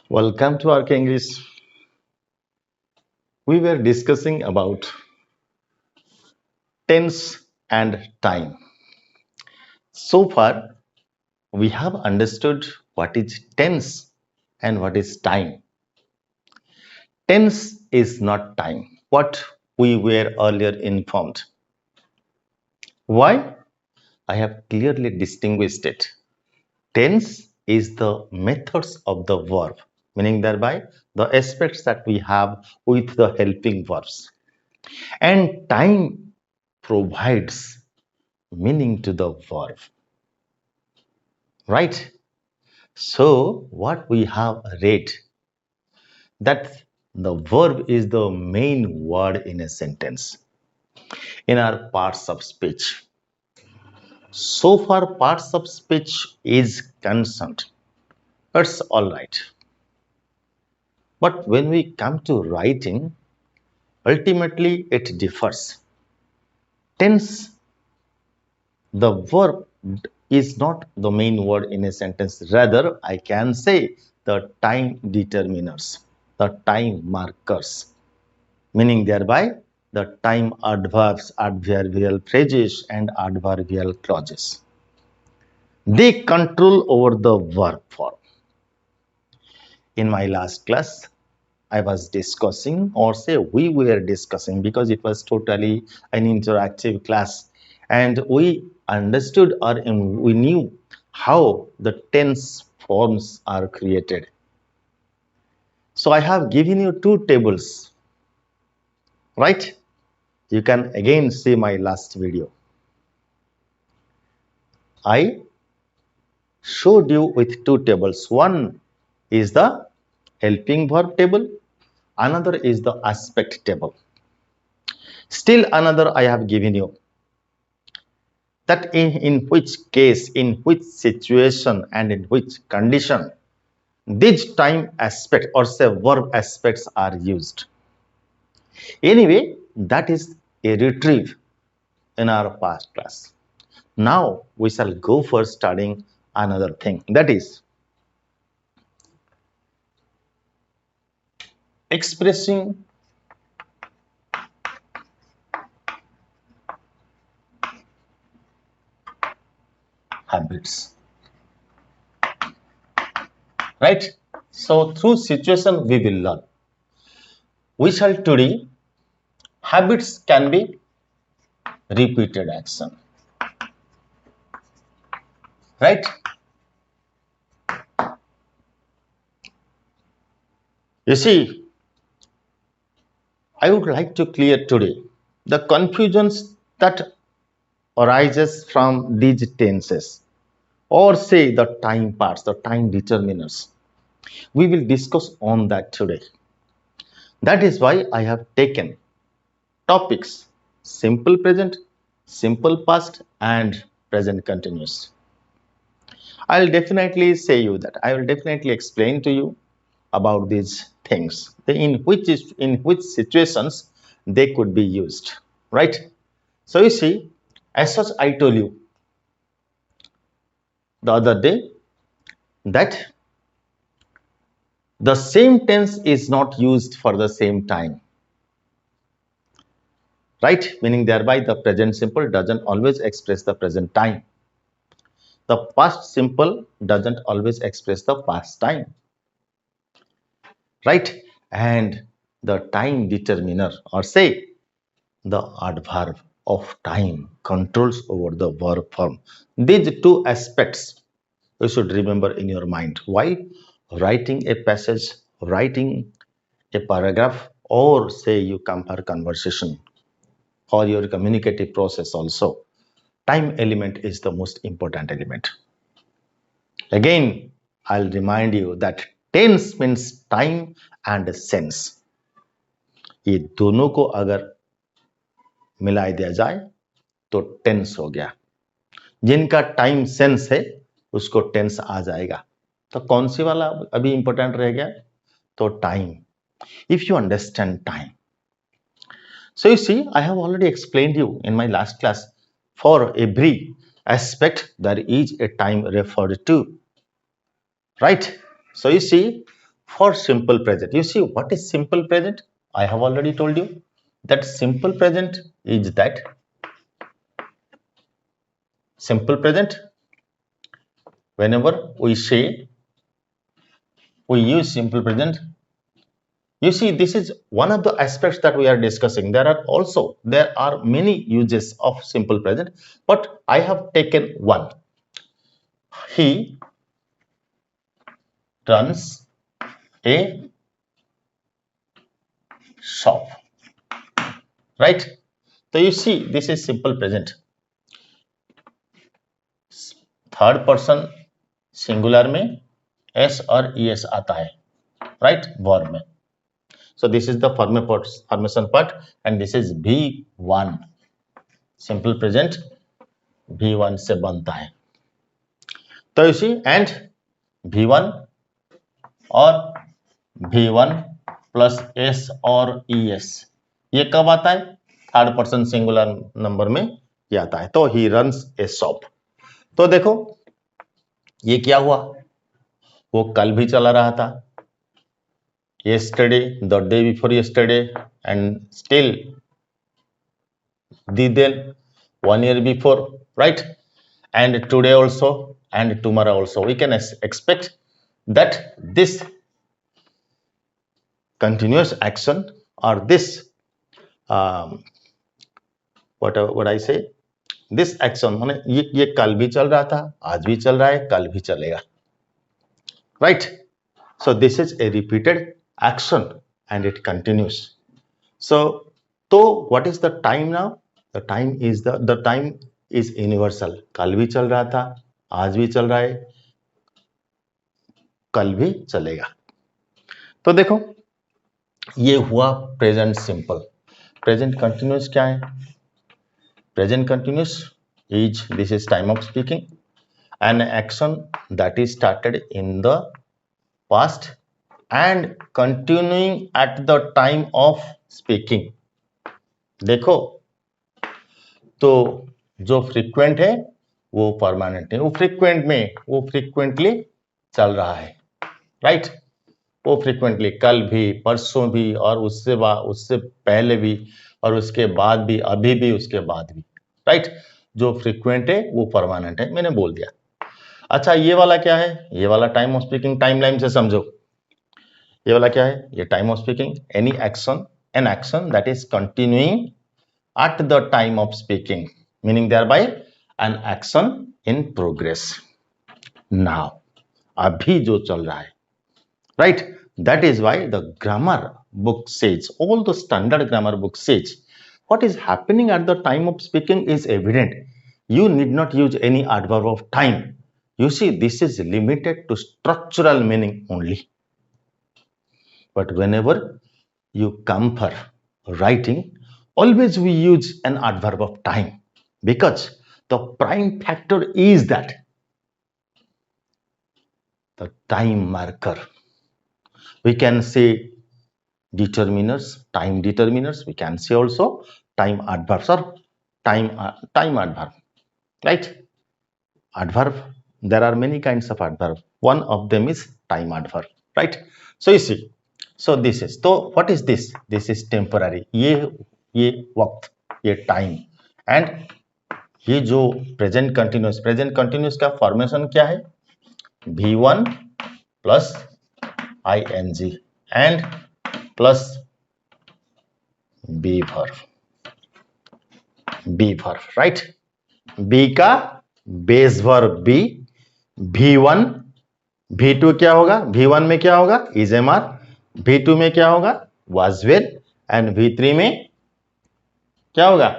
Welcome to Arc English. We were discussing about tense and time. So far, we have understood what is tense and what is time. Tense is not time, what we were earlier informed. Why? I have clearly distinguished it. Tense is the methods of the verb, meaning thereby the aspects that we have with the helping verbs. And time provides meaning to the verb, right? So what we have read, that the verb is the main word in a sentence in our parts of speech. So far parts of speech is concerned, it's all right. But when we come to writing, ultimately it differs. Tense, the verb is not the main word in a sentence. Rather, I can say the time determiners, the time markers, meaning thereby the time adverbs, adverbial phrases, and adverbial clauses. They control over the verb form. In my last class, I was discussing, or say we were discussing, because it was totally an interactive class, and we understood or we knew how the tense forms are created. So I have given you two tables, right? You can again see my last video. I showed you with two tables. One is the helping verb table, another is the aspect table. Still another I have given you, that in which case, in which situation, and in which condition these time aspect or say verb aspects are used. Anyway, that is a retrieve in our past class. Now we shall go for studying another thing, that is expressing habits, right? So through situation we will learn. We shall today, habits can be repeated action, right? You see, I would like to clear today the confusions that arises from these tenses, or say the time parts, the time determiners. We will discuss on that today. That is why I have taken topics: simple present, simple past, and present continuous. I will definitely say you that I will definitely explain to you about these things, in which situations they could be used, right? So you see, as such, I told you the other day that the same tense is not used for the same time, right? Meaning thereby the present simple doesn't always express the present time. The past simple doesn't always express the past time, right? And the time determiner, or say the adverb of time, controls over the verb form. These two aspects you should remember in your mind while writing a passage, writing a paragraph, or say you compare conversation or your communicative process also. Time element is the most important element. Again, I'll remind you that tense means time and sense. ये दोनों को अगर मिला दिया जाए तो tense हो गया. जिनका टाइम सेंस है उसको टेंस आ जाएगा. तो कौन सी वाला अभी इंपॉर्टेंट रह गया? तो time. If you understand time, so you see, I have already explained you in my last class, for every aspect there is a time referred to, right? So you see, for simple present. You see, what is simple present? I have already told you that simple present is that simple present, whenever we say we use simple present, you see, this is one of the aspects that we are discussing. There are many uses of simple present, but I have taken one. He runs a shop, right? So you see, this is simple present. Third person singular में S और ES आता है, right, verb में. So this is the formation part, and this is V1. Simple present V1 से बनता है. तो इसी एंड V1 और V1 प्लस S और ES ये कब आता है? थर्ड पर्सन सिंगुलर नंबर में ये आता है. तो ही रन्स ए शॉप. तो देखो ये क्या हुआ, वो कल भी चला रहा था, yesterday, the day before yesterday, and still the then 1 year before, right? And today also and tomorrow also. We can expect that this continuous action or this what I say, this action माने ये कल भी चल रहा था, आज भी चल रहा है, कल भी चलेगा, right? So this is a repeated action and it continues. So what is the time now? The time is universal. कल भी चल रहा था, आज भी चल रहा है, कल भी चलेगा. तो देखो ये हुआ प्रेजेंट सिंपल. प्रेजेंट कंटिन्यूस क्या है? Present continuous is, this is time of speaking, an action that is started in the past and continuing at the time of speaking. देखो तो जो फ्रीक्वेंट है वो परमानेंट है, वो फ्रीक्वेंट में वो फ्रीक्वेंटली चल रहा है, राइट? वो फ्रीक्वेंटली कल भी, परसों भी, और उससे पहले भी, और उसके बाद भी, अभी भी, उसके बाद भी, राइट? जो फ्रीक्वेंट है वो परमानेंट है, मैंने बोल दिया. अच्छा, ये वाला क्या है? ये वाला time of speaking, time line से समझो. ये वाला क्या है? ये time of speaking, an action that is continuing at the time of speaking, meaning thereby an action in progress. Now अभी जो चल रहा है, right? That is why the grammar book says, all the standard grammar book says, what is happening at the time of speaking is evident. You need not use any adverb of time. You see, this is limited to structural meaning only. But whenever you come for writing, always we use an adverb of time, because the prime factor is that the time marker. We can say determiners, time determiners. We can say also time adverbs or time adverb, right? Adverb, there are many kinds of adverb. One of them is time adverb, right? So you see, so this is, so what is this? This is temporary. ये वक्त, ये time. And ये जो present continuous का formation क्या है? V1 plus ing and plus B verb, right? B का base verb B, V1, V2 क्या होगा? V1 में क्या होगा? इज एम आर, V2 में क्या होगा? वाज वेर, एंड V3 में क्या होगा?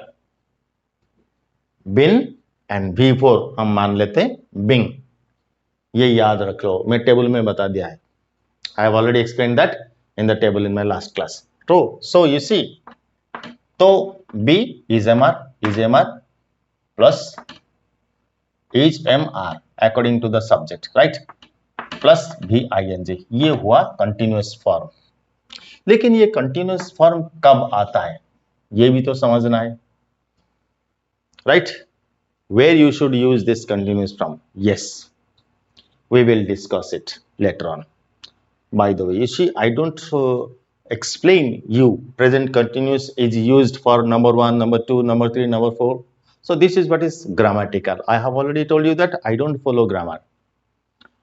बिन, एंड V4 हम मान लेते हैं बिंग. ये याद रख लो, मैं टेबल में बता दिया है. I have already explained that in the table in my last class. So you see, so B is MR plus is MR according to the subject, right? Plus VING. ये हुआ continuous form. लेकिन ये continuous form कब आता है? ये भी तो समझना है, right? Where you should use this continuous form? Yes, we will discuss it later on. By the way, you see, I don't explain you present continuous is used for number one, number two, number three, number four. So this is what is grammatical. I have already told you that I don't follow grammar.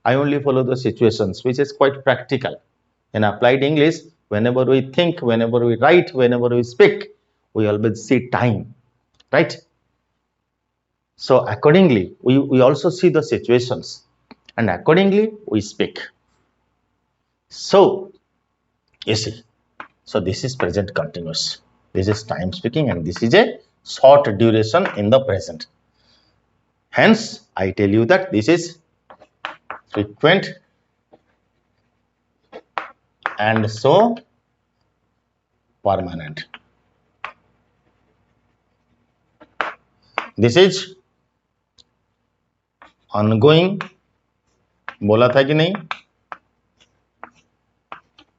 I only follow the situations, which is quite practical. In applied English, whenever we think, whenever we write, whenever we speak, we always see time, right? So accordingly, we also see the situations and accordingly we speak. So you see, so this is present continuous. This is time speaking and this is a short duration in the present. Hence, I tell you that this is frequent and so permanent. This is ongoing, बोला था कि नहीं,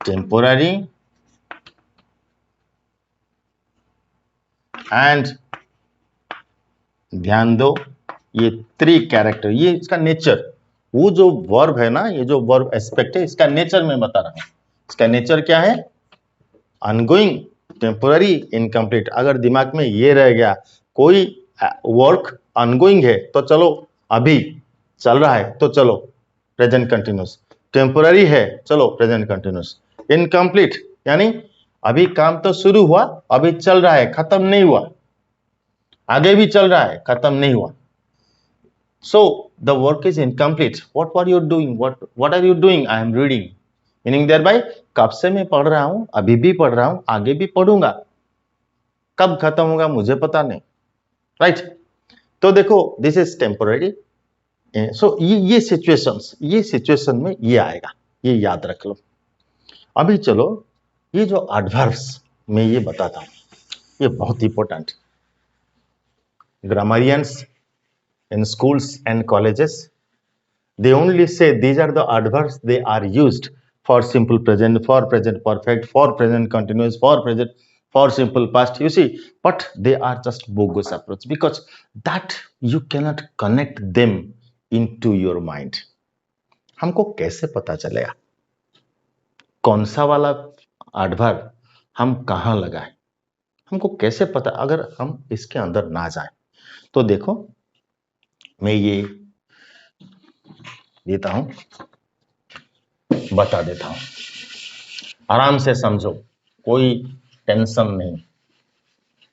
temporary and ध्यान दो ये 3 character, ये इसका nature, वो जो वर्ब है ना, ये जो वर्ब एस्पेक्ट है, इसका नेचर मैं बता रहा हूं. इसका नेचर क्या है? Ongoing, temporary, incomplete. अगर दिमाग में ये रह गया कोई वर्क ऑनगोइंग है तो चलो अभी चल रहा है तो चलो प्रेजेंट कंटिन्यूस. टेम्पोररी है चलो प्रेजेंट कंटिन्यूस. इनकम्प्लीट यानी अभी काम तो शुरू हुआ, अभी चल रहा है, खत्म नहीं हुआ, आगे भी चल रहा है, खत्म नहीं हुआ. So the work is incomplete. What are you doing? What are you doing? I am reading. Meaning thereby कब से मैं पढ़ रहा हूं, अभी भी पढ़ रहा हूं, आगे भी पढ़ूंगा, कब खत्म होगा मुझे पता नहीं, राइट? तो देखो दिस इज टेम्पोररी. सो ये सिचुएशन में ये आएगा, ये याद रख लो. अभी चलो ये जो एडवर्ब्स मैं ये बताता हूं, ये बहुत important. ग्रामरियंस in schools and colleges, they only say these are the adverbs they are used for simple present, for present perfect, for present continuous, for simple past, you see, but they are just bogus approach because that you cannot connect them into your mind. हमको कैसे पता चलेगा कौन सा वाला adverb हम कहां लगाए? हमको कैसे पता अगर हम इसके अंदर ना जाए? तो देखो मैं ये देता हूं, बता देता हूं, आराम से समझो, कोई टेंशन नहीं.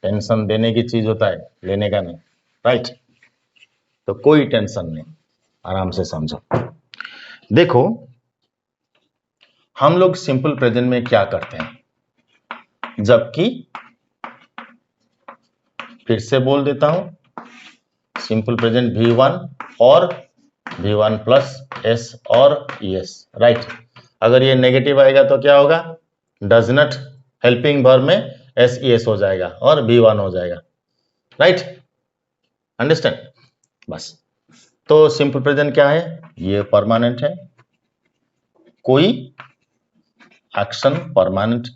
टेंशन देने की चीज होता है, लेने का नहीं, राइट? तो कोई टेंशन नहीं, आराम से समझो. देखो हम लोग सिंपल प्रेजेंट में क्या करते हैं, जबकि फिर से बोल देता हूं, सिंपल प्रेजेंट V1 और V1 प्लस S और ES, राइट? अगर ये नेगेटिव आएगा तो क्या होगा? डज नॉट हेल्पिंग वर्ब में SES हो जाएगा और V1 हो जाएगा, राइट? अंडरस्टैंड? बस. तो सिंपल प्रेजेंट क्या है? ये परमानेंट है, कोई एक्शन परमानेंट,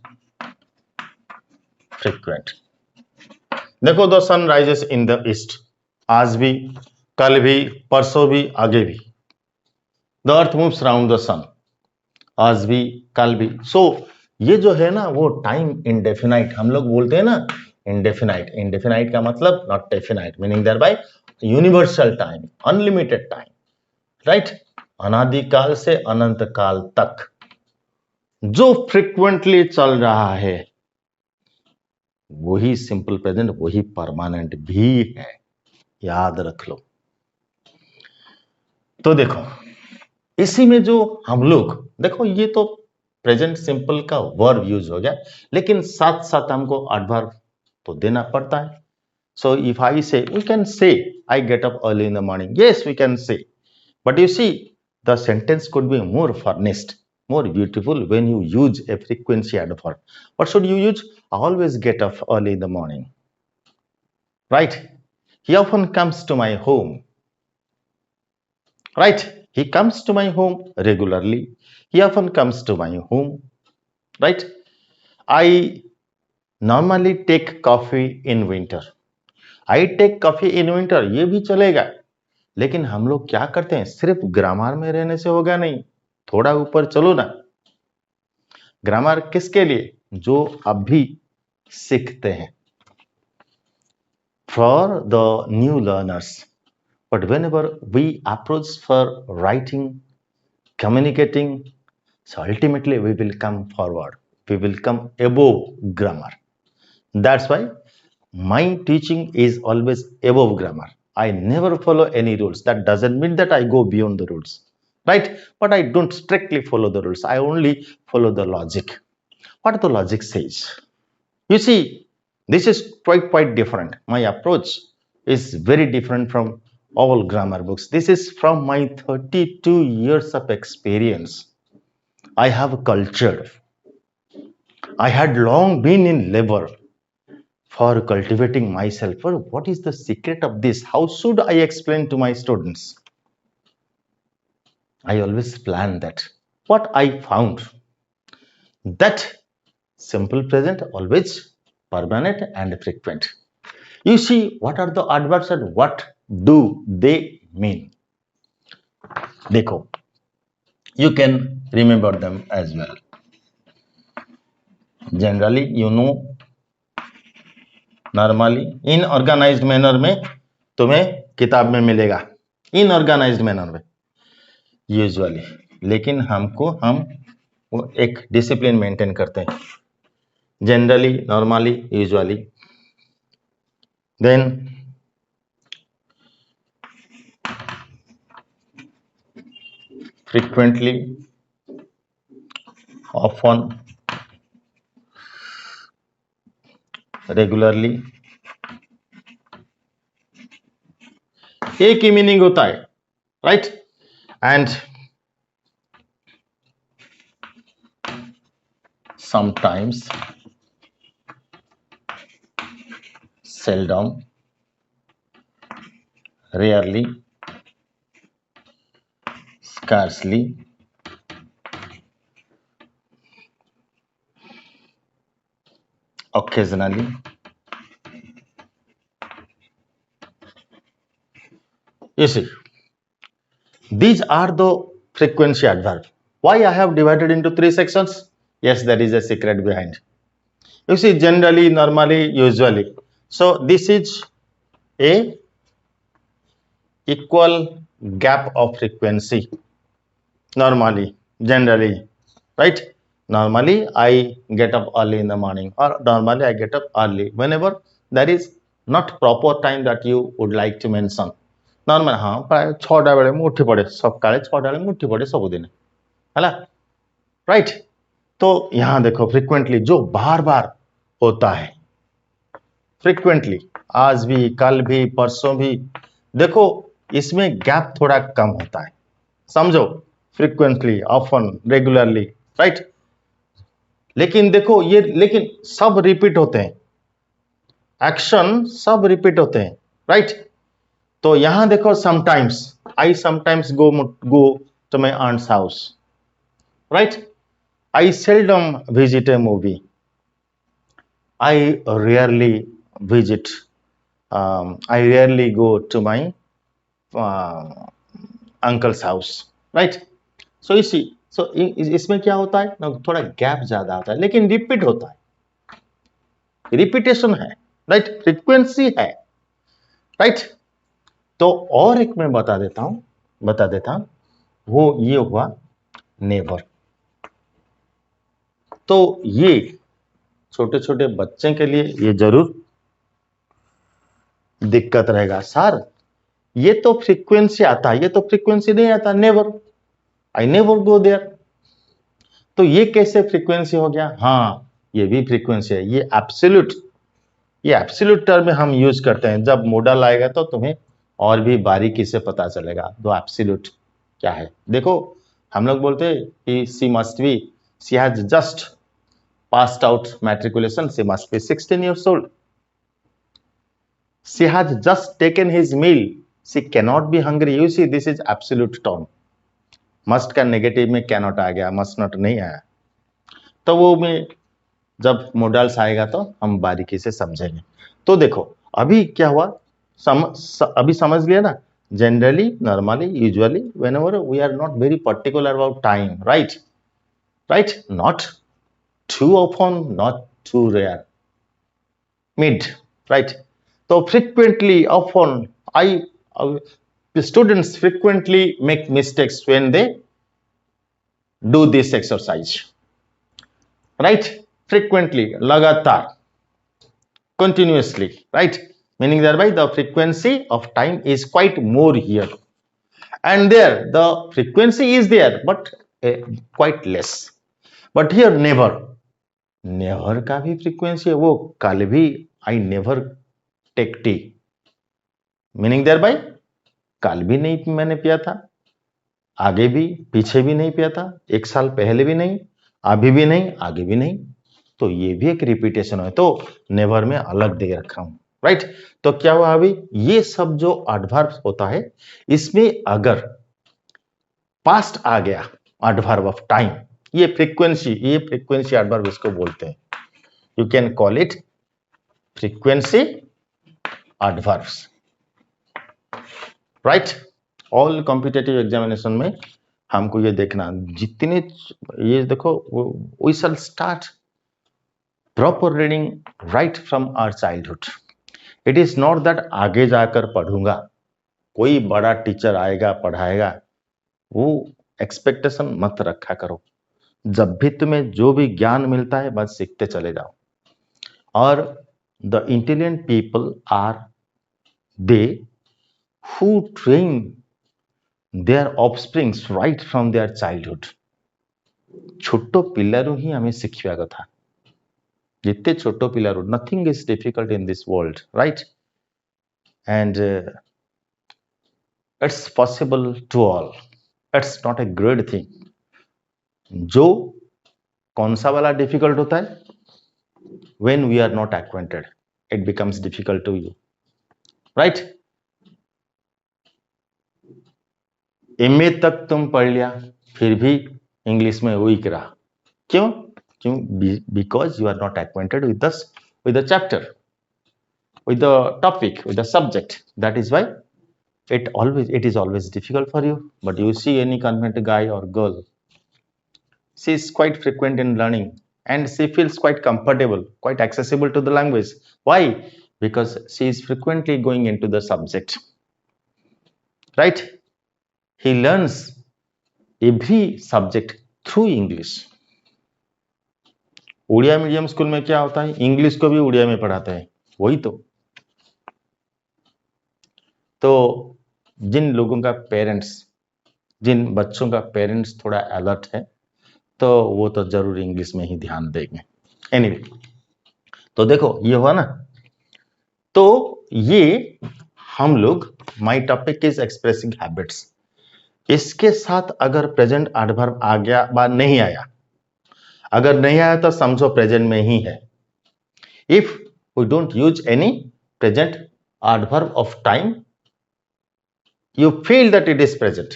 फ्रीक्वेंट. देखो the sun rises in the east, आज भी, कल भी, परसों भी, आगे भी. The earth moves round the sun, आज भी, कल भी. सो ये जो है ना वो टाइम इंडेफिनाइट, हम लोग बोलते हैं ना इंडेफिनाइट. इंडेफिनाइट का मतलब not definite, meaning thereby universal time, unlimited time, right? अनादिकाल से अनंत काल तक जो फ्रीक्वेंटली चल रहा है वही सिंपल प्रेजेंट, वही परमानेंट भी है, याद रख लो. तो देखो इसी में जो हम लोग, देखो ये तो प्रेजेंट सिंपल का वर्ब यूज हो गया, लेकिन साथ साथ हमको एडवर्ब तो देना पड़ता है. सो इफ आई से, we can say I get up early in the morning, yes we can say, but you see the sentence could be more furnished, more beautiful when you use a frequency adverb. What should you use? Always get up early in the morning, right? He often comes to my home, right? He comes to my home regularly. He often comes to my home, right? I normally take coffee in winter. I take coffee in winter, ये भी चलेगा, लेकिन हम लोग क्या करते हैं, सिर्फ ग्रामर में रहने से होगा नहीं, थोड़ा ऊपर चलो ना. ग्रामर किसके लिए? जो अभी सीखते हैं, for the new learners. But whenever we approach for writing, communicating, so ultimately we will come forward. We will come above grammar. That's why my teaching is always above grammar. I never follow any rules. That doesn't mean that I go beyond the rules, right? But I don't strictly follow the rules. I only follow the logic. What the logic says. You see, this is quite different. My approach is very different from all grammar books. This is from my 32 years of experience. I have culture. I had long been in labor for cultivating myself. Well, what is the secret of this? How should I explain to my students? I always plan that. What I found that simple present always permanent and frequent. You see, what are the adverbs and what do they mean? Dekho, you can remember them as well. Generally, you know, normally, in organized manner में तुम्हें किताब में मिलेगा, इनऑर्गेनाइज्ड manner में usually, लेकिन हम वो एक डिसिप्लिन मेंटेन करते हैं. Generally, normally, usually. Then frequently, often, regularly. एक ही मीनिंग होता है, right? And sometimes, seldom, rarely, scarcely, occasionally. You see, these are the frequency adverbs. Why I have divided into 3 sections? Yes, there is a secret behind. You see, generally, normally, usually. So this is a equal gap of frequency. Normally, generally, right? Normally, I get up early in the morning, or normally I get up early. Whenever there is not proper time that you would like to mention. Normal, हाँ, प्राय 6टा बेले में उठी पड़े, सकाळे 6टा बेले में उठी पड़े सबुदिन, हैला, राइट? तो यहाँ देखो फ्रीक्वेंटली जो बार बार होता है, फ्रीक्वेंटली, आज भी, कल भी, परसों भी, देखो इसमें गैप थोड़ा कम होता है, समझो, फ्रीक्वेंटली, ऑफन, रेगुलरली, राइट? लेकिन देखो ये, लेकिन सब रिपीट होते हैं, एक्शन सब रिपीट होते हैं, राइट? तो यहां देखो sometimes, I sometimes go to my aunt's house, right? I seldom visit a movie, I rarely visit, I rarely go to my uncle's house, right? So you see, so इसमें क्या होता है ना, थोड़ा गैप ज्यादा होता है, लेकिन रिपीट होता है, रिपीटेशन है, राइट? फ्रीक्वेंसी है, राइट? तो और एक मैं बता देता हूं, वो ये हुआ नेवर. तो ये छोटे छोटे बच्चे के लिए ये जरूर दिक्कत रहेगा, सर ये तो फ्रीक्वेंसी आता है, ये तो फ्रीक्वेंसी नहीं आता, never, I never go there. तो ये कैसे फ्रीक्वेंसी हो गया? हाँ, ये भी फ्रीक्वेंसी है. ये एब्सोल्यूट टर्म हम यूज करते हैं. जब मॉडल आएगा तो तुम्हें और भी बारीकी से पता चलेगा दो एब्सोल्यूट क्या है. देखो हम लोग बोलते हैं कि she has just passed out matriculation, she must be 16 years old. She has just taken his meal, she cannot be hungry. You see, this is absolute term. Must का नेगेटिव में cannot आ गया, must not नहीं आया. तो वो में जब models आएगा तो हम बारीकी से समझेंगे. तो देखो अभी क्या हुआ, अभी समझ लिया ना. Generally, normally, usually, whenever we are not very particular about time, right? Not too often, not too rare. Mid, right? So frequently, often, the students frequently make mistakes when they do this exercise, right? Frequently, लगातार, continuously, right? Meaning thereby the frequency of time is quite more here, and there the frequency is there, but quite less. But here never, never का भी frequency है, वो कल भी I never take tea, meaning thereby कल भी नहीं मैंने पिया था, आगे भी पीछे भी नहीं पिया था, एक साल पहले भी नहीं, अभी भी नहीं, आगे भी नहीं, तो ये भी एक रिपीटेशन है, तो नेवर में अलग दे रखा हूं, राइट? तो क्या हुआ अभी, ये सब जो एडवर्ब होता है इसमें अगर पास्ट आ गया एडवर्ब ऑफ टाइम, ये फ्रीक्वेंसी एडवर्ब इसको बोलते हैं, you can call it frequency adverbs, right? All competitive examination में हमको ये देखना, जितने ये देखो, we shall start proper reading right from our childhood. It is not that आगे जाकर पढ़ूंगा, कोई बड़ा टीचर आएगा पढ़ाएगा, वो एक्सपेक्टेशन मत रखा करो. जब भी तुम्हें जो भी ज्ञान मिलता है बस सीखते चले जाओ. और the intelligent people are they who train their offsprings right from their childhood. छोटो पिलारू ही हमें शिखिया कथा, जितने छोटो पिलारू, nothing is difficult in this world, right? And it's possible to all. It's not a great thing. जो कौन सा वाला difficult होता है? When we are not acquainted, it becomes difficult to you, right? MA तक तुम पढ़ लिया फिर भी इंग्लिश में वीक रहा, क्यों? Because you are not acquainted with the chapter, with the topic, with the subject. That is why it is always difficult for you. But you see any convent guy or girl, she is quite frequent in learning and she feels quite comfortable, quite accessible to the language. Why? Because she is frequently going into the subject, right? He learns every subject through English. Odia medium school में क्या होता है, English को भी उड़िया में पढ़ाते हैं, वही तो जिन लोगों का पेरेंट्स, जिन बच्चों का पेरेंट्स थोड़ा अलर्ट है तो वो तो जरूर इंग्लिश में ही ध्यान देंगे. एनीवे, तो देखो ये हुआ ना, तो ये हम लोग, my topic is expressing habits, इसके साथ अगर प्रेजेंट एडवर्ब आ गया बा नहीं आया, अगर नहीं आया तो समझो प्रेजेंट में ही है. If we don't use any present adverb of time, you feel that it is present,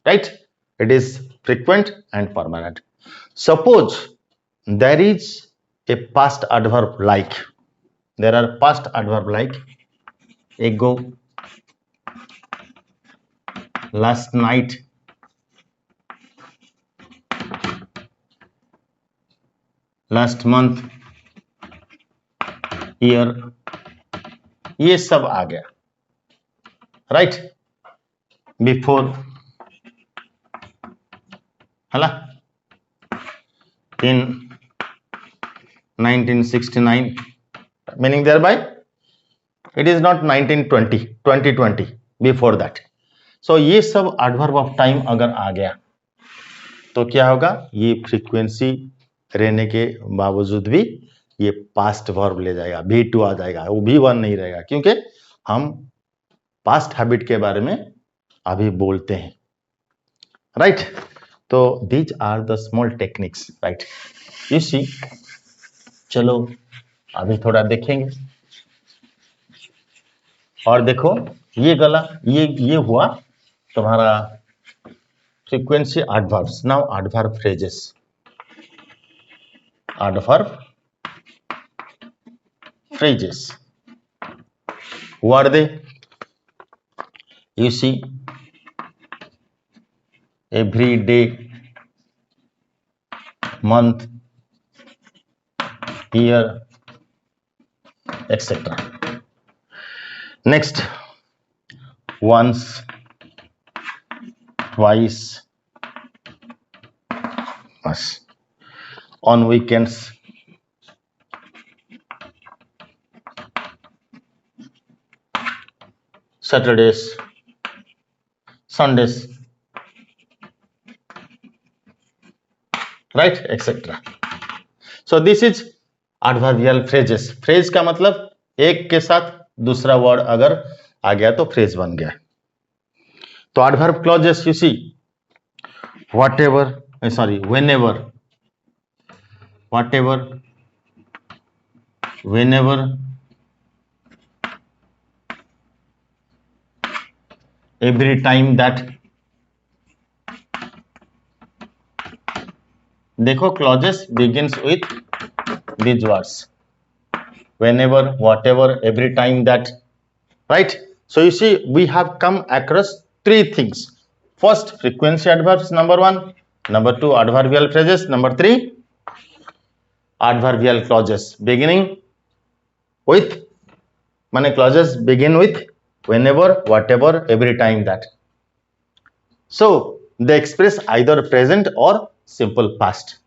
right? It is frequent and permanent. Suppose there is a past adverb like, there are past adverb like ago, last night, last month, year, ये सब आ गया, right? Before, है ना, इन 1969, meaning thereby it is not 1920, 2020, before that. So ये सब adverb of time अगर आ गया तो क्या होगा, ये फ्रीक्वेंसी रहने के बावजूद भी ये पास्ट वर्ब ले जाएगा, भी टू आ जाएगा, वो भी वन नहीं रहेगा, क्योंकि हम पास्ट हैबिट के बारे में अभी बोलते हैं, राइट? तो these are the small techniques, right? You see, चलो अभी थोड़ा देखेंगे. और देखो ये गला, ये हुआ तुम्हारा frequency adverbs. Now adverb phrases. Adverb phrases, who are they? You see, every day, month, here, etc. Next, once, twice, once. On weekends, Saturdays, Sundays, right, etc. So this is adverbial phrases. Phrase का मतलब एक के साथ दूसरा word अगर आ गया तो phrase बन गया. तो adverb clauses you see whatever, sorry, whenever, whatever, whenever, every time that. देखो clauses begins with these words whenever, whatever, every time that, right? So you see we have come across three things. First, frequency adverbs, number one. Number two, adverbial phrases. Number three, adverbial clauses beginning with, माने clauses begin with whenever, whatever, every time that. So they express either present or simple past,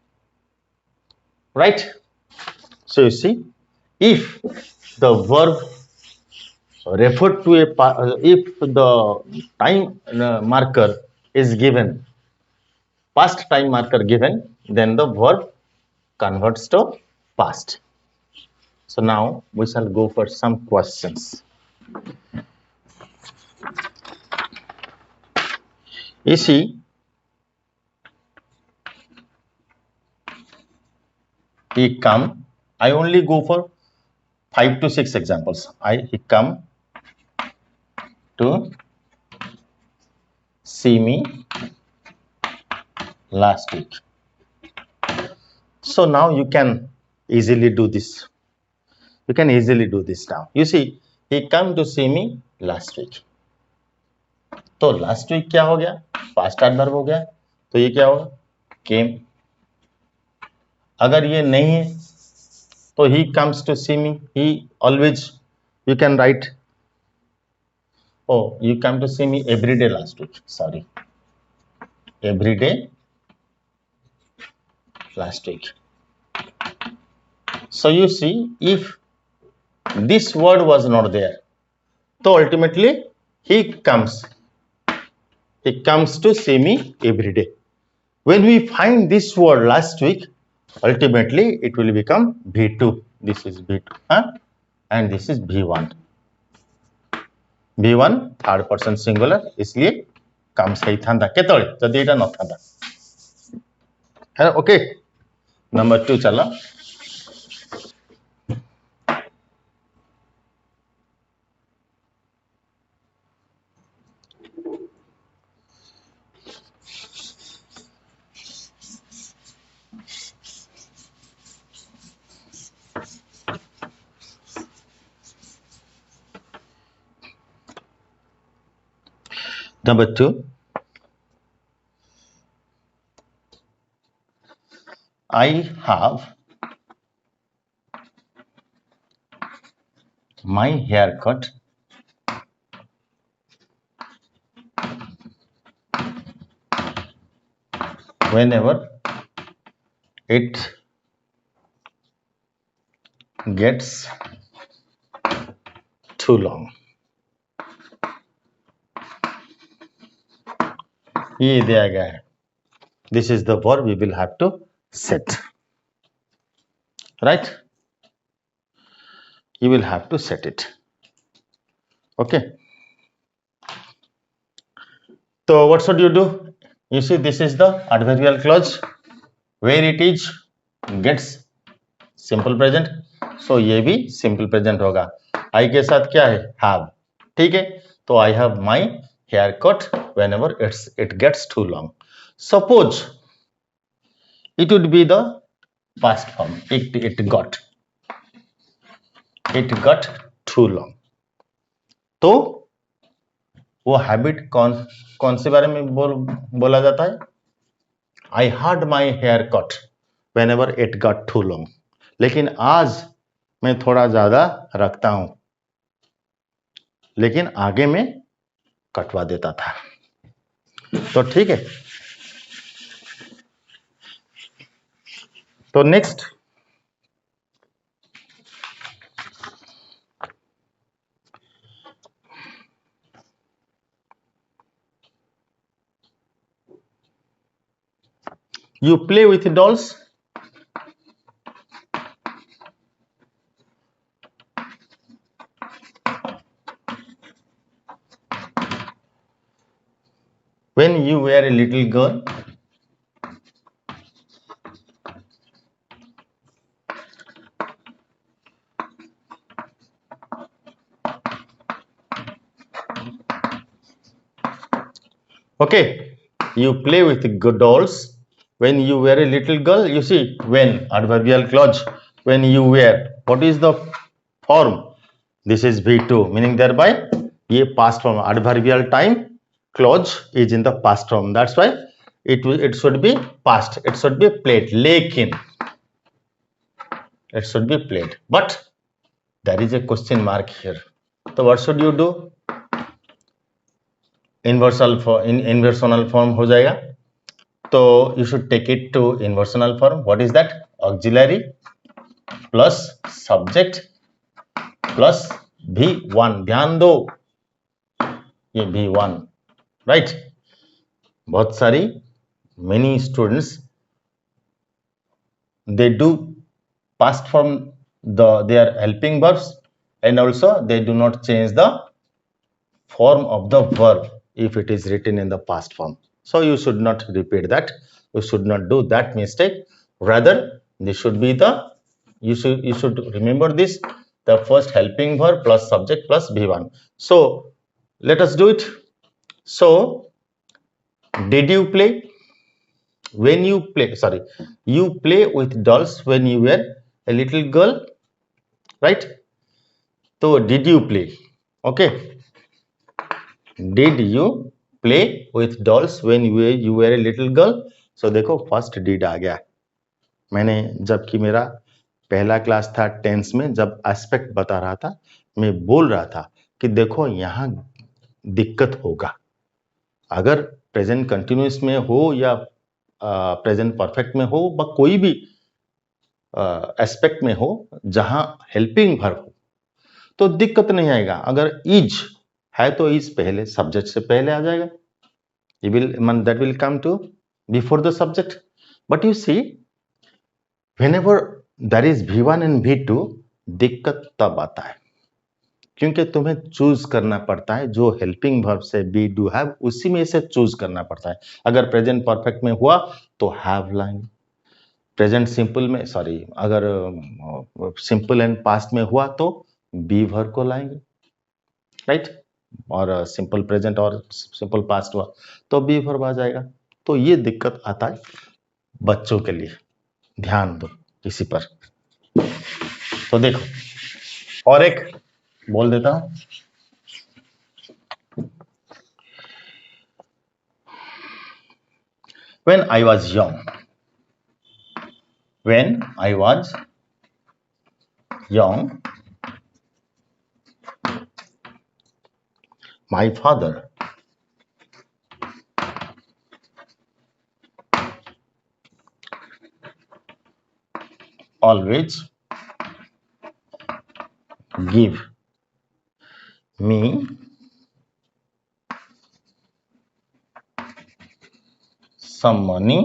right? So you see, if the verb referred to if the time marker is given, past time marker given, then the verb converts to past. So now we shall go for some questions. You see, he come, I only go for 5 to 6 examples. He come to see me last week. So now you can easily do this. You can easily do this now. You see, he come to see me last week. तो last week क्या हो गया? Past adverb हो गया. तो ये क्या होगा? केम. अगर ये नहीं है तो he comes to see me. He always, you can write, oh, you come to see me every day last week. Sorry, every day last week. So you see, if this word was not there, so ultimately he comes to see me every day. When we find this word last week, ultimately it will become V2. This is V2, and this is V1. V1 third person singular, इसलिए comes सही था केतळे जदि एटा न था. है okay. Number 2 चला. Number 2, I have my haircut whenever it gets too long. ये दिया गया है. This is the verb we will have to set, right? You will have to set it. Okay. So what should you do? You see, this is the adverbial clause where it is gets simple present. So ये भी simple present होगा. I के साथ क्या है? Have. ठीक है. तो I have my haircut whenever it gets too long. Suppose it would be the past form. It got too long. तो वो हैबिट कौन से बारे में बोला जाता है? I had my hair cut whenever it got too long. लेकिन आज मैं थोड़ा ज्यादा रखता हूं, लेकिन आगे में कटवा देता था। तो ठीक है, तो next you play with dolls. When you were a little girl. Okay, you play with good dolls when you were a little girl. You see, when adverbial clause, when you were, what is the form? This is V2, meaning thereby ये past form. Adverbial time clause is in the past form. That's why it should be past. It should be played. लेकिन it should be played. But there is a question mark here. So what should you do? Inversional form हो जाएगा, तो you should take it to inversional form. What is that? Auxiliary plus subject plus V1. ध्यान दो, ये V1, right. बहुत सारी many students they do past form their helping verbs and also they do not change the form of the verb if it is written in the past form. So you should not repeat that. You should not do that mistake. Rather, this should be the, you should remember this, the first helping verb plus subject plus V1. So let us do it. So did you play? When you play, sorry, you play with dolls when you were a little girl, right? So did you play? Okay. Did you play with dolls when you were a little girl? So देखो first did आ गया. मैंने जबकि मेरा पहला class था tense में, जब aspect बता रहा था, मैं बोल रहा था कि देखो यहाँ दिक्कत होगा. अगर प्रेजेंट कंटिन्यूअस में हो या प्रेजेंट परफेक्ट में हो, कोई भी एस्पेक्ट में हो जहां हेल्पिंग वर्ब हो, तो दिक्कत नहीं आएगा. अगर इज है तो इज पहले सब्जेक्ट से पहले आ जाएगा. That will come to before the subject. But you see, whenever there is V1 and V2, दिक्कत तब आता है क्योंकि तुम्हें चूज करना पड़ता है. जो हेल्पिंग वर्ब से बी डू हैव, उसी में से चूज करना पड़ता है. अगर प्रेजेंट परफेक्ट में हुआ तो हैव लाएंगे. प्रेजेंट सिंपल में, सॉरी, अगर सिंपल एंड पास्ट में हुआ तो बी वर्ब को लाएंगे, राइट. और सिंपल प्रेजेंट और सिंपल पास्ट हुआ तो बी वर्ब आ जाएगा. तो ये दिक्कत आता है बच्चों के लिए. ध्यान दो इसी पर. तो देखो, और एक बोल देता हूं. When I was young, when I was young, my father always give me some money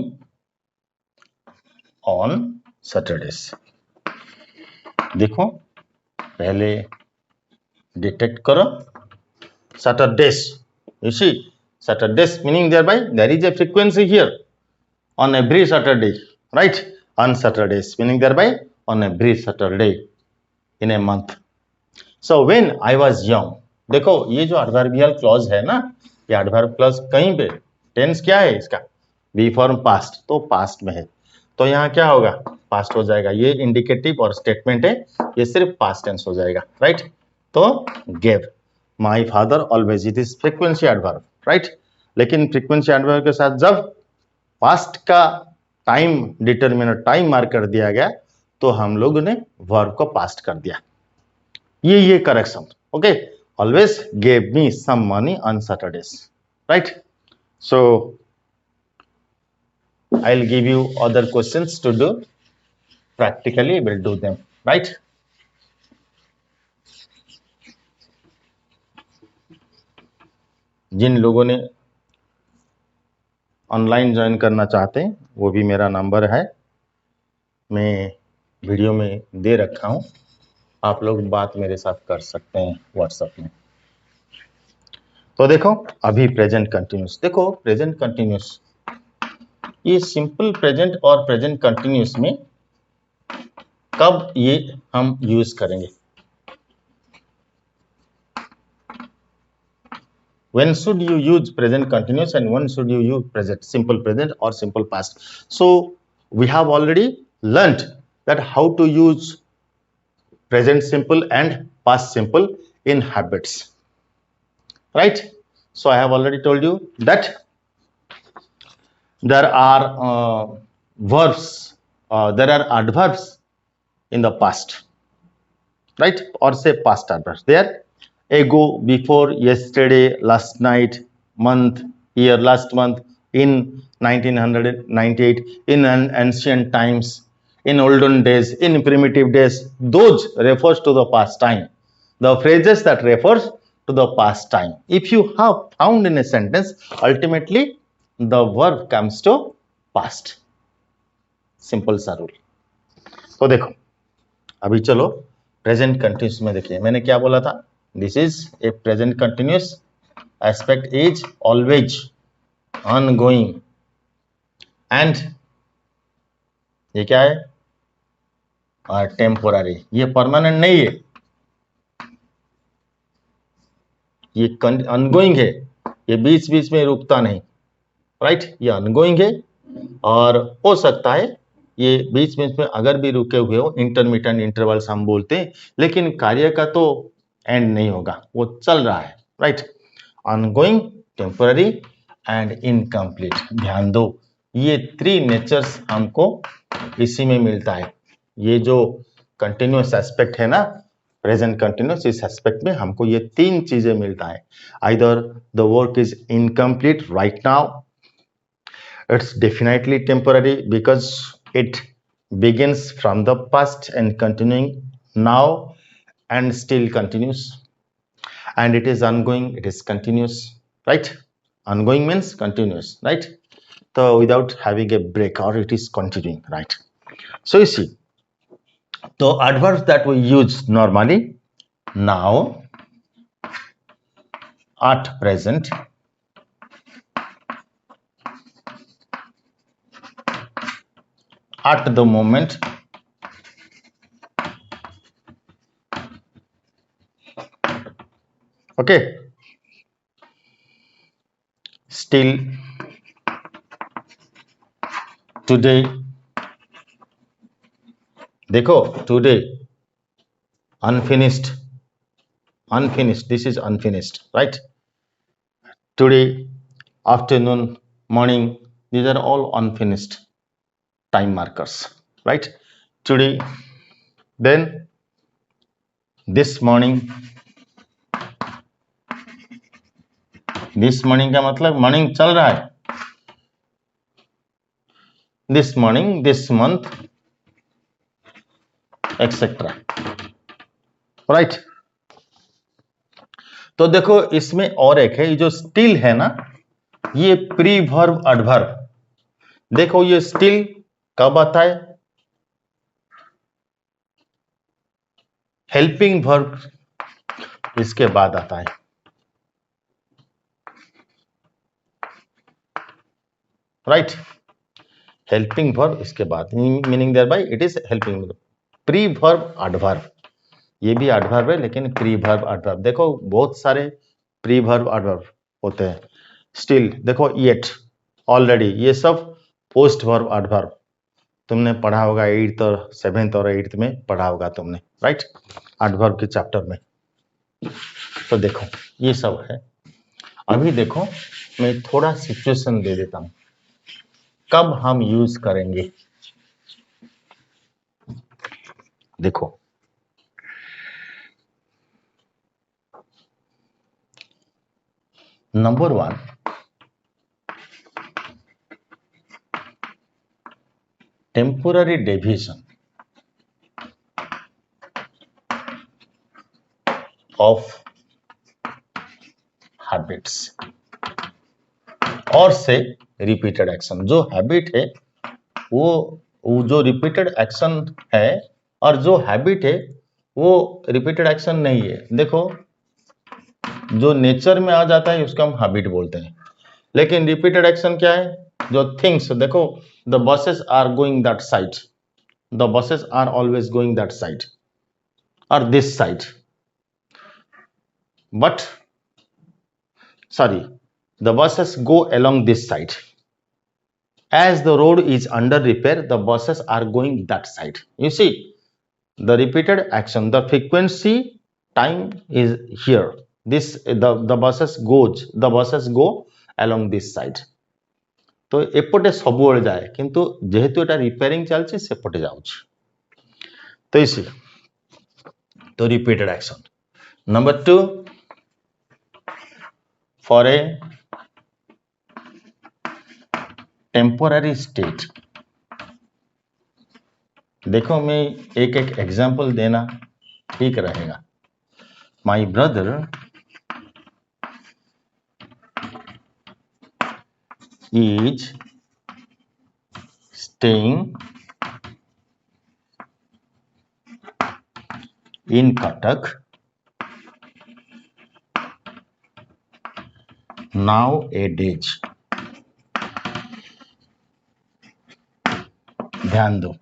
on Saturdays. देखो, पहले डिटेक्ट करो. Saturdays, you see, Saturdays meaning thereby there is a frequency here on every Saturday, right? On Saturdays meaning thereby on every Saturday in a month. So when I was young, देखो ये जो adverbial clause है ना, ये adverb clause कहीं पे tense क्या है इसका? बी फॉर्म पास्ट, तो पास्ट में है, तो यहाँ क्या होगा? पास्ट हो जाएगा. ये इंडिकेटिव और स्टेटमेंट है, ये सिर्फ पास्ट टेंस हो जाएगा, राइट. तो gave my father always, it is frequency adverb, right. लेकिन फ्रीक्वेंसी एडवर्ब के साथ जब पास्ट का टाइम डिटरमिनर, टाइम मार्क कर दिया गया, तो हम लोग ने वर्ब को पास्ट कर दिया। ये correction. Okay, always gave me some money on Saturdays, right? So I'll give you other questions to do. Practically, we'll do them, right? जिन लोगों ने ऑनलाइन ज्वाइन करना चाहते हैं वो भी मेरा नंबर है, मैं वीडियो में दे रखा हूं, आप लोग बात मेरे साथ कर सकते हैं व्हाट्सएप में। तो देखो अभी प्रेजेंट कंटिन्यूस, देखो प्रेजेंट कंटिन्यूस, ये सिंपल प्रेजेंट और प्रेजेंट कंटिन्यूस में कब ये हम यूज करेंगे? When should you use present continuous and when should you use present simple present or simple past? So we have already learnt that how to use present simple and past simple in habits, right? So I have already told you that there are verbs, there are adverbs in the past, right? Or say past adverbs there: ago, before, yesterday, last night, month, year, last month, in 1998, in an ancient times, in olden days, in primitive days. Those refers to the past time. The phrases that refers to the past time. If you have found in a sentence, ultimately the verb comes to past. Simple सा rule. तो देखो अभी चलो present continuous में देखिए, मैंने क्या बोला था? This is a present continuous, aspect is always, ongoing, and ये क्या है? टेम्पोररी। ये परमानेंट नहीं है, ये ongoing है, ये बीच बीच में रुकता नहीं, राइट? ये ongoing है और हो सकता है ये बीच बीच में अगर भी रुके हुए हो, इंटरमिटेंट इंटरवल्स हम बोलते हैं, लेकिन कार्य का तो एंड नहीं होगा, वो चल रहा है, right? Ongoing, temporary and incomplete. ध्यान दो, ये थ्री नेचर्स हमको इसी में मिलता है। ये जो कंटिन्यूअस एस्पेक्ट है ना, प्रेजेंट कंटिन्यूअस, इस एस्पेक्ट में हमको ये तीन चीजें मिलता है। Either the work is incomplete right now, it's definitely temporary because it begins from the past and continuing now and still continues, and it is ongoing, it is continuous, right? Ongoing means continuous, right? So without having a break, or it is continuing, right? So you see, the adverbs that we use normally: now, at present, at the moment, okay, still, today। देखो today, unfinished, unfinished, this is unfinished, right? Today, afternoon, morning, these are all unfinished time markers, right? Today, then this morning, this morning का मतलब morning चल रहा है, this morning, this month, etcetera, right? तो देखो इसमें और एक है, ये जो स्टिल है ना, ये प्री वर्ब एडवर्ब। देखो ये स्टिल कब आता है? हेल्पिंग वर्ब इसके बाद आता है, राइट? हेल्पिंग वर्ब इसके बाद, meaning thereby it is helping verb. Pre verb adverb, ये भी एडवर्ब है लेकिन प्री वर्ब एडवर्ब। देखो बहुत सारे प्री वर्ब एडवर्ब होते हैं। स्टिल, देखो येट, ऑलरेडी, ये सब पोस्ट वर्ब एडवर्ब तुमने पढ़ा होगा 8th और 7th और 8th में पढ़ा होगा तुमने, राइट? एडवर्ब के चैप्टर में। तो देखो ये सब है। अभी देखो मैं थोड़ा सिचुएशन दे देता हूं कब हम यूज करेंगे। देखो, number 1, temporary deviation of habits और से रिपीटेड एक्शन। जो हैबिट है वो जो रिपीटेड एक्शन है और जो हैबिट है वो रिपीटेड एक्शन नहीं है। देखो, जो नेचर में आ जाता है उसको हम हैबिट बोलते हैं, लेकिन रिपीटेड एक्शन क्या है? जो थिंग्स, देखो, the buses are going that side, the buses are always going that side और this side, but sorry, the buses go along this side. As the road is under repair, the buses are going that side. You see, the repeated action, the frequency time is here. This the buses go along this side. तो एपटे सबुबले जाए, किंतु जेहेतु एटा repairing चलछि सेपटे जाउछि, तो इसी तो repeated action. Number 2, for a temporary state. देखो, मैं एक एक एग्जाम्पल देना ठीक रहेगा। My brother is staying in Cuttack now A days. ध्यान दो,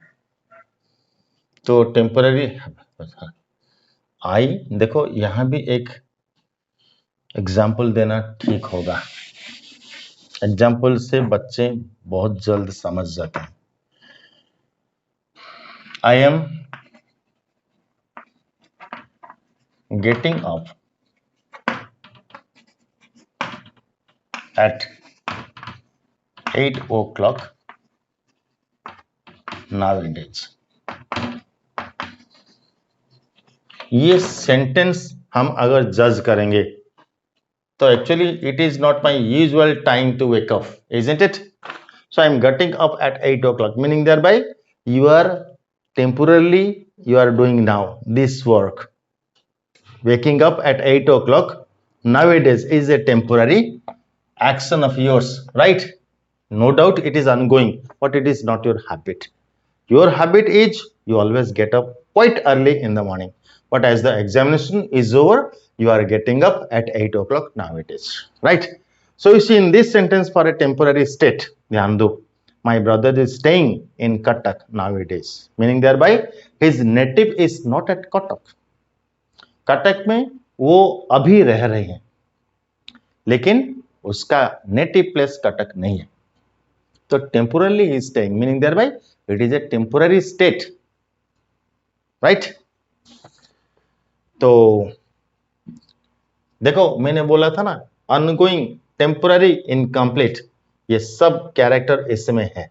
तो टेम्पररी आई, देखो यहां भी एक एग्जाम्पल देना ठीक होगा। एग्जाम्पल से बच्चे बहुत जल्द समझ जाते हैं। I am getting up at 8 o'clock nowadays। ये सेंटेंस हम अगर जज करेंगे तो actually it is not my usual time to wake up, isn't it? So I am getting up at 8 o'clock, meaning thereby you are temporarily you are doing now this work. Waking up at 8 o'clock nowadays is a temporary action of yours, right? No doubt it is ongoing, but it is not your habit. Your habit is you always get up quite early in the morning, but as the examination is over, you are getting up at 8 o'clock nowadays, right? So you see, in this sentence, for a temporary state, dhyan do, my brother is staying in Cuttack nowadays, meaning thereby his native is not at Cuttack. Cuttack में वो अभी रह रहे हैं, लेकिन उसका native place Cuttack नहीं है। तो टेम्पोरली ही staying, meaning thereby it is a temporary state, right? तो देखो, मैंने बोला था ना, अनगोइंग, टेम्पोररी, इनकम्प्लीट, ये सब कैरेक्टर इसमें है,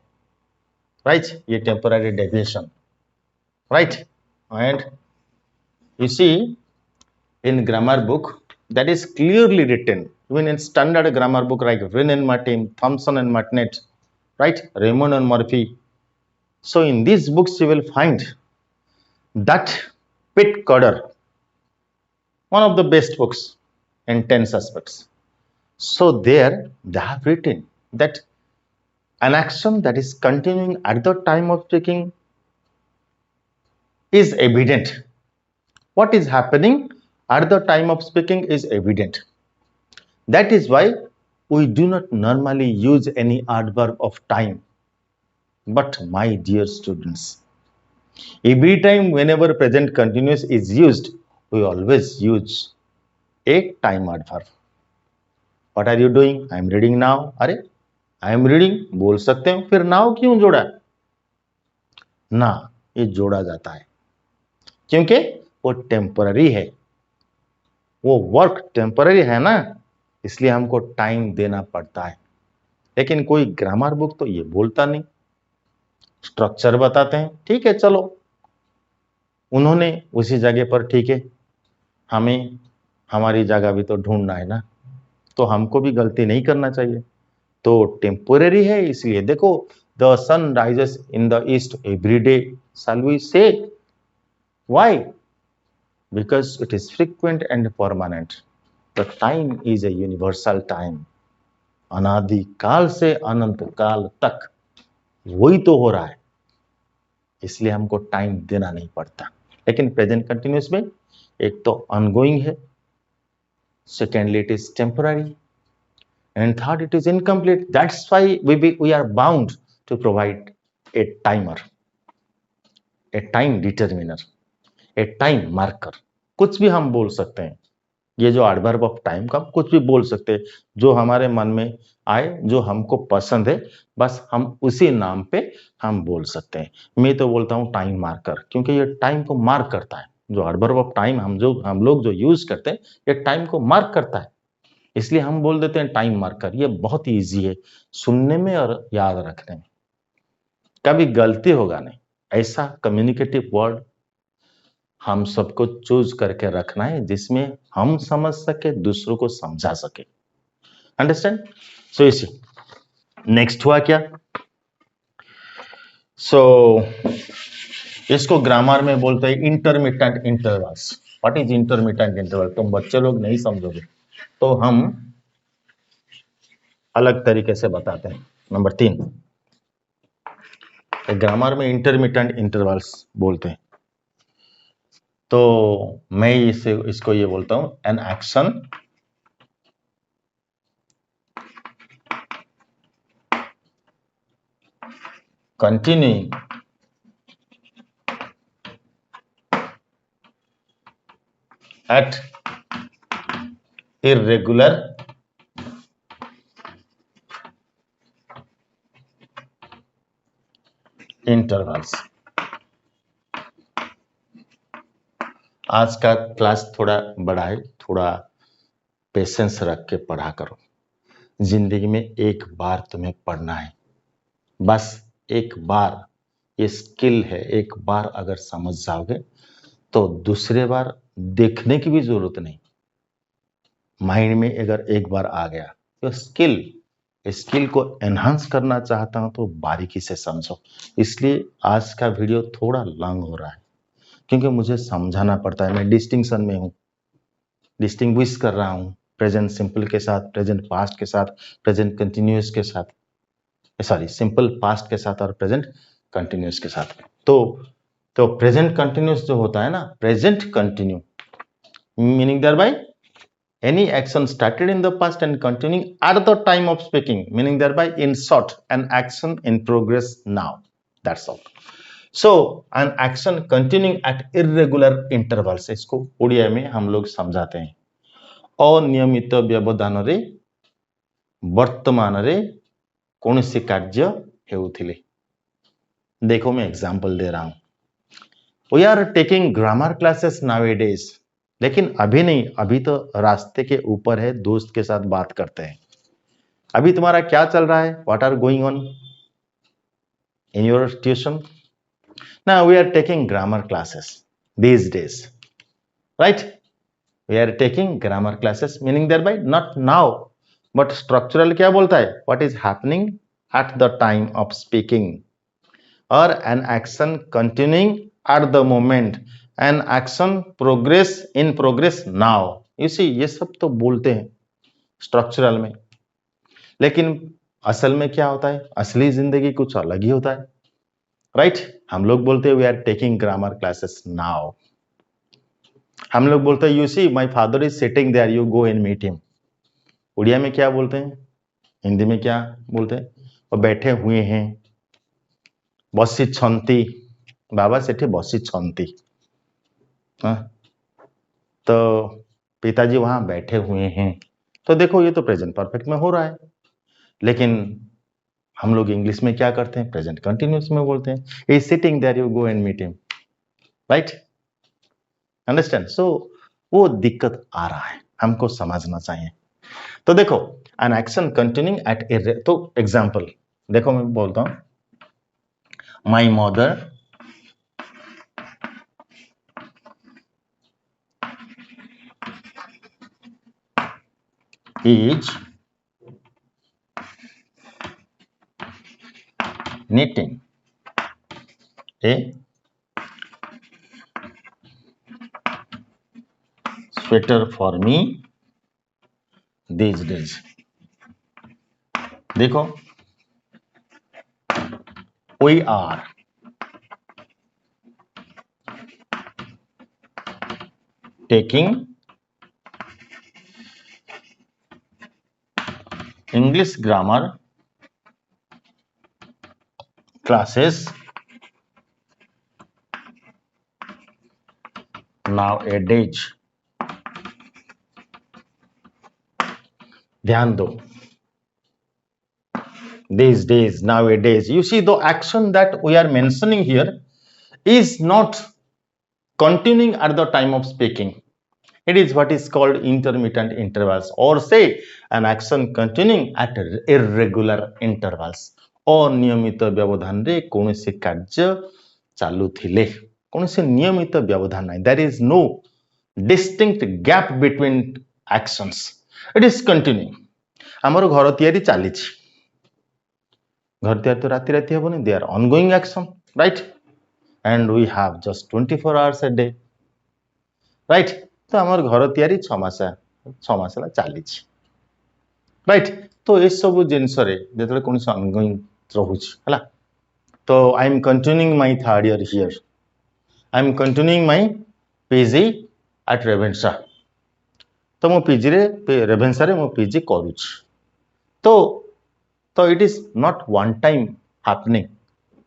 राइट? ये temporary deviation, right? And you see, in grammar book that is clearly written, even in standard grammar book like Wren and Martin, Thompson and Martinet, right? Raymond and Murphy. So in these books you will find that Pitt Coder, one of the best books in tense aspects. So there they have written that an action that is continuing at the time of speaking is evident. What is happening at the time of speaking is evident. That is why we do not normally use any adverb of time. But my dear students, every time whenever present continuous is used, we always use a time adverb. What are you doing? I am reading now. अरे I am reading बोल सकते हो, फिर now क्यों जोड़ा? ना, ये जोड़ा जाता है क्योंकि वो टेम्पररी है, वो वर्क टेम्पररी है ना, इसलिए हमको टाइम देना पड़ता है। लेकिन कोई ग्रामर बुक तो ये बोलता नहीं, स्ट्रक्चर बताते हैं, ठीक है चलो, उन्होंने उसी जगह पर, ठीक है, हमें हमारी जगह भी तो ढूंढना है ना, तो हमको भी गलती नहीं करना चाहिए। तो टेम्पोरेरी है, इसलिए देखो, the sun rises in the east every day, shall we say why? Because it is frequent and permanent. The time is a universal time. अनादि काल से अनंत काल तक वही तो हो रहा है, इसलिए हमको टाइम देना नहीं पड़ता। लेकिन प्रेजेंट कंटिन्यूस में एक तो ऑनगोइंग है, secondly it is temporary, and third it is incomplete. That's why we are bound to provide a timer, a time determiner, a time marker. कुछ भी हम बोल सकते हैं, ये जो एडवर्ब ऑफ टाइम का कुछ भी बोल सकते हैं, जो हमारे मन में आए, जो हमको पसंद है, बस हम उसी नाम पे हम बोल सकते हैं। मैं तो बोलता हूँ टाइम मार्कर, क्योंकि ये टाइम को मार्क करता है। जो एडवर्ब ऑफ टाइम हम लोग जो यूज करते हैं, ये टाइम को मार्क करता है, इसलिए हम बोल देते हैं टाइम मार्कर। ये बहुत ही ईजी है सुनने में और याद रखने में, कभी गलती होगा नहीं। ऐसा कम्युनिकेटिव वर्ड हम सबको चूज करके रखना है जिसमें हम समझ सके, दूसरों को समझा सके। अंडरस्टैंड? सो इसी नेक्स्ट हुआ क्या? सो इसको ग्रामर में बोलते हैं intermittent intervals. What is intermittent interval? तुम बच्चे लोग नहीं समझोगे, तो हम अलग तरीके से बताते हैं। नंबर 3, ग्रामर में इंटरमिटेंट इंटरवल्स बोलते हैं। तो मैं इसको ये बोलता हूं, an action continuing at irregular intervals। आज का क्लास थोड़ा बड़ा है, थोड़ा पेशेंस रख के पढ़ा करो। जिंदगी में एक बार तुम्हें पढ़ना है, बस एक बार। ये स्किल है, एक बार अगर समझ जाओगे तो दूसरे बार देखने की भी जरूरत नहीं। माइंड में अगर एक बार आ गया तो स्किल को एनहांस करना चाहता हूं तो बारीकी से समझो। इसलिए आज का वीडियो थोड़ा लॉन्ग हो रहा है, क्योंकि मुझे समझाना पड़ता है। मैं डिस्टिंक्शन में हूं, डिस्टिंग्विश कर रहा हूं प्रेजेंट सिंपल के साथ, प्रेजेंट पास्ट के साथ, प्रेजेंट कंटिन्यूअस के साथ, सॉरी सिंपल पास्ट के साथ और प्रेजेंट कंटिन्यूअस के साथ। तो प्रेजेंट कंटिन्यूअस जो होता है ना, present continue meaning thereby any action started in the past and continuing at the time of speaking, meaning thereby, in short, an action in progress now. That's all. So an action continuing at irregular intervals, इसको उड़िया में हम लोग समझाते हैं। अनियमित व्यवधान रे वर्तमान रे कौनसी कार्य हेउथिले। देखो मैं एग्जांपल दे रहा हूं। We are taking grammar classes nowadays, लेकिन अभी नहीं, अभी तो रास्ते के ऊपर है, दोस्त के साथ बात करते हैं। अभी तुम्हारा क्या चल रहा है? What are going on in your tuition? Now we are taking grammar classes these days, right? We are taking grammar classes, meaning thereby not now, but structural क्या बोलता है? What is happening at the time of speaking, और an action continuing at the moment, an action progress in progress now. इसी ये सब तो बोलते हैं स्ट्रक्चरल में, लेकिन असल में क्या होता है? असली जिंदगी कुछ अलग ही होता है, राइट? हम लोग बोलते हैं we are taking grammar classes now. हम लोग बोलते हैं you see my father is sitting there, you go and meet him. Odia में क्या बोलते हैं? हिंदी में क्या बोलते हैं? वो बैठे हुए हैं, बसी छंती, बाबा सेठी बसी छंती। तो पिताजी वहां बैठे हुए हैं। तो देखो ये तो प्रेजेंट परफेक्ट में हो रहा है, लेकिन हम लोग इंग्लिश में क्या करते हैं? प्रेजेंट कंटिन्यूअस में बोलते हैं। Is sitting there, you go and meet him, right? Understand? So वो दिक्कत आ रहा है, हमको समझना चाहिए। तो देखो एन एक्शन कंटिन्यूइंग एट तो एग्जांपल देखो, मैं बोलता हूं my mother is knitting a sweater for me these days. देखो, we are taking English grammar classes nowadays. ध्यान दो, these days, nowadays. You see, the action that we are mentioning here is not continuing at the time of speaking. It is what is called intermittent intervals, or say an action continuing at irregular intervals. अनियमित व्यवधान रे कौनसी कार्य चालू थिले, कौनसी नियमित व्यवधान नहीं. There is no distinct gap between actions. It is continuing. आमर घर तैयारी चली, घर तैयारी तो राति राति हेबनी. They are ongoing action, right? And we have just 24 hours a day, right? तो आमर घर तैयारी 6 मास ला चली, राइट. तो ये सब जिनस जो कौन अनगोइंग रोचे है, तो I am continuing my third year here, I am continuing my PG at Ravenshaw. तो मो पीजी रे रेभेन्सा रे मो पीजी करूछ. तो it is not one time happening,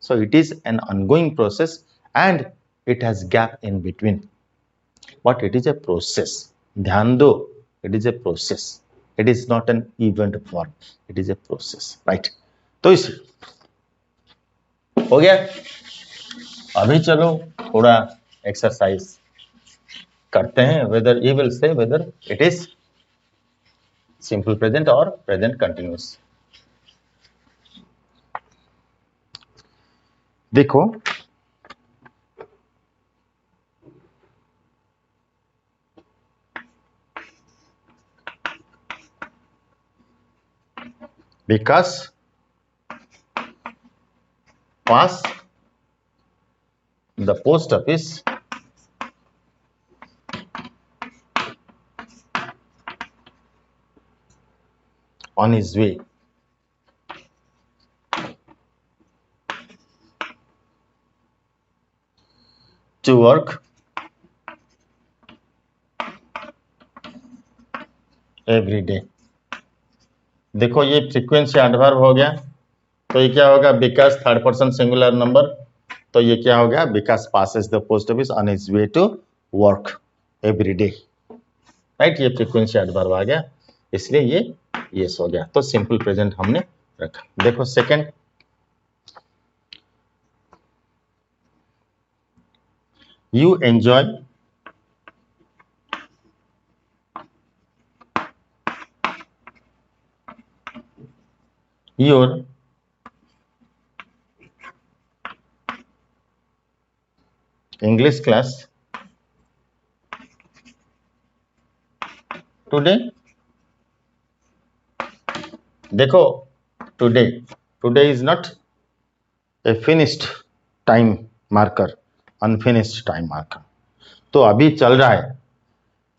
so it is an ongoing process and it has gap in between, but it is a process. ध्यान दो, it is a process. It is not an event form, it is a process, right? तो इस हो गया. अभी चलो थोड़ा exercise करते हैं. whether you will say whether it is simple present or present continuous. देखो, because passed the post office on his way to work every day. देखो, ये फ्रीक्वेंसी एडवर्ब हो गया, तो ये क्या होगा? Because third person singular number, तो ये क्या हो गया? Because passes the post office on his way to work every day, right. ये फ्रीक्वेंसी एडवर्ब आ गया, इसलिए ये यस हो गया. तो सिंपल प्रेजेंट हमने रखा. देखो second, you enjoy your English class today. देखो, today is not a finished time marker, unfinished time marker. तो अभी चल रहा है,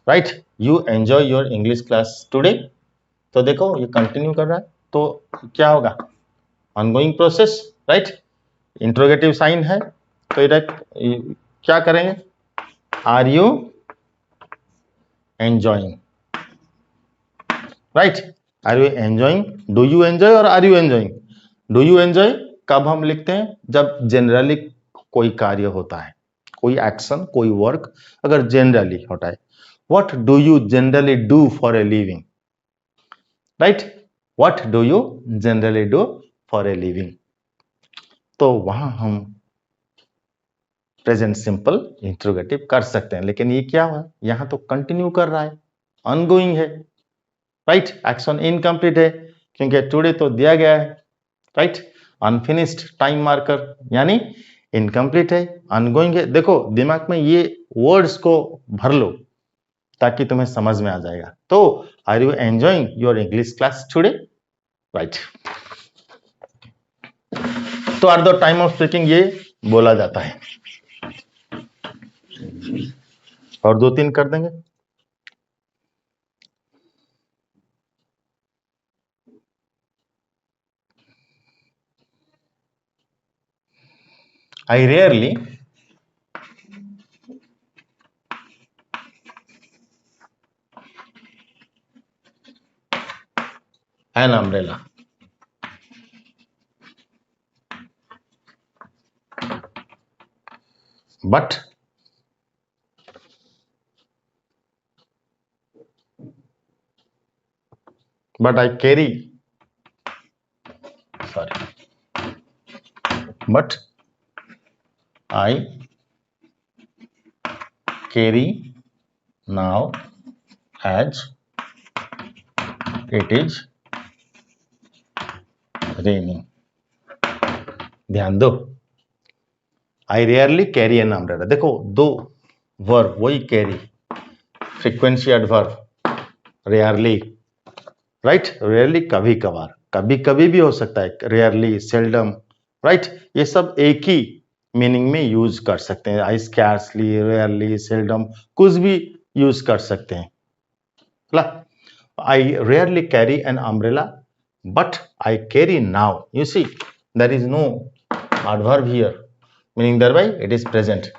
right. You enjoy your English class today, तो देखो ये कंटिन्यू कर रहा है, तो क्या होगा? Ongoing process, right. Interrogative sign है, तो क्या करेंगे? Are you enjoying, right. Are you enjoying, do you enjoy और are you enjoying. Do you enjoy कब हम लिखते हैं? जब जनरली कोई कार्य होता है, कोई एक्शन, कोई वर्क अगर जनरली होता है. What do you generally do for a living, right. What do you generally do for a living. तो वहां हम प्रेजेंट सिंपल इंट्रोगेटिव कर सकते हैं, लेकिन ये क्या हुआ? यहां तो कंटिन्यू कर रहा है, ऑनगोइंग है, राइट. एक्शन इनकम्प्लीट है क्योंकि टुडे तो दिया गया है, राइट. अनफिनिश्ड टाइम मार्कर यानी इनकम्प्लीट है, ऑनगोइंग है. देखो दिमाग में ये वर्ड्स को भर लो, ताकि तुम्हें समझ में आ जाएगा। तो are you enjoying your English class today? Right. तो at the time of speaking ये बोला जाता है। और 2-3 कर देंगे। I rarely an umbrella. But I carry, sorry, but I carry now as it is raining. ध्यान दो, आई रेयरली कैरी एन अम्ब्रेला। देखो दो वर्ब वही carry, frequency adverb rarely, right. Rarely कभी कभार, कभी कभी भी हो सकता है, रेयरली, सेल्डम, राइट। ये सब एक ही मीनिंग में यूज कर सकते हैं। आई स्कैर्सली, रेयरली, सेल्डम, कुछ भी यूज कर सकते हैं। I rarely carry an umbrella, but I carry now. You see, there is no adverb here, meaning thereby it is present.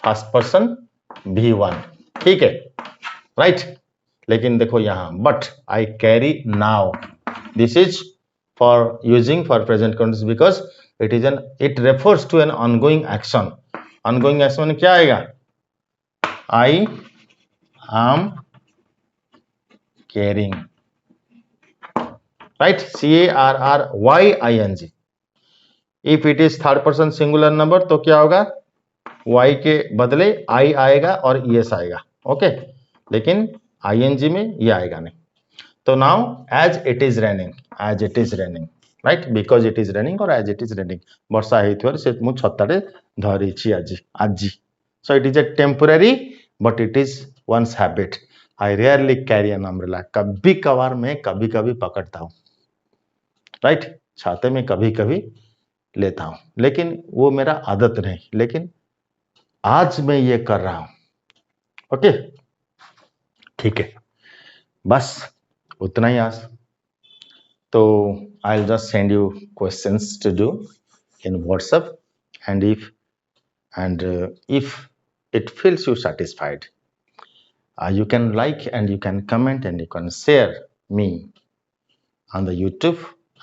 First person V1, ठीक है, right? लेकिन देखो यहाँ, but I carry now. This is for using for present continuous because it refers to an ongoing action. Ongoing action में क्या आएगा? I am carrying, right? CARRYING. If it is third person singular number तो क्या होगा? Y के बदले I आएगा और ES आएगा, ओके। लेकिन ING में ये आएगा नहीं। तो now as it is raining, right? Because it is raining or as it is raining, ବର୍ଷା ହେଇଥିବାରୁ ସେ ମୁଁ ଛତାଟେ ଧରିଛି ଆଜି। So it is a temporary but it is one's habit. I rarely carry an umbrella. कभी कभार मैं कभी कभी पकड़ता हूँ, राइट। छाते में कभी कभी लेता हूं, लेकिन वो मेरा आदत नहीं, लेकिन आज मैं ये कर रहा हूं, ओके। ठीक है, बस उतना ही आज। तो I'll just send you questions to do in WhatsApp, and if it feels you satisfied, you can like and you can comment and you can share me on the YouTube.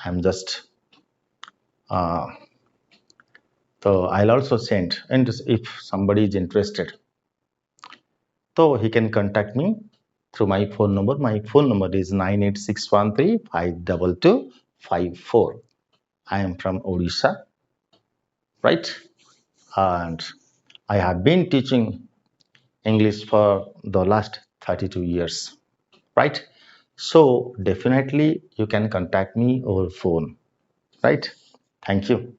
I'm just so I'll also send, and if somebody is interested, so he can contact me through my phone number. My phone number is 986135224. I am from Odisha, right? And I have been teaching English for the last 32 years, right? So definitely you can contact me over phone, right? Thank you.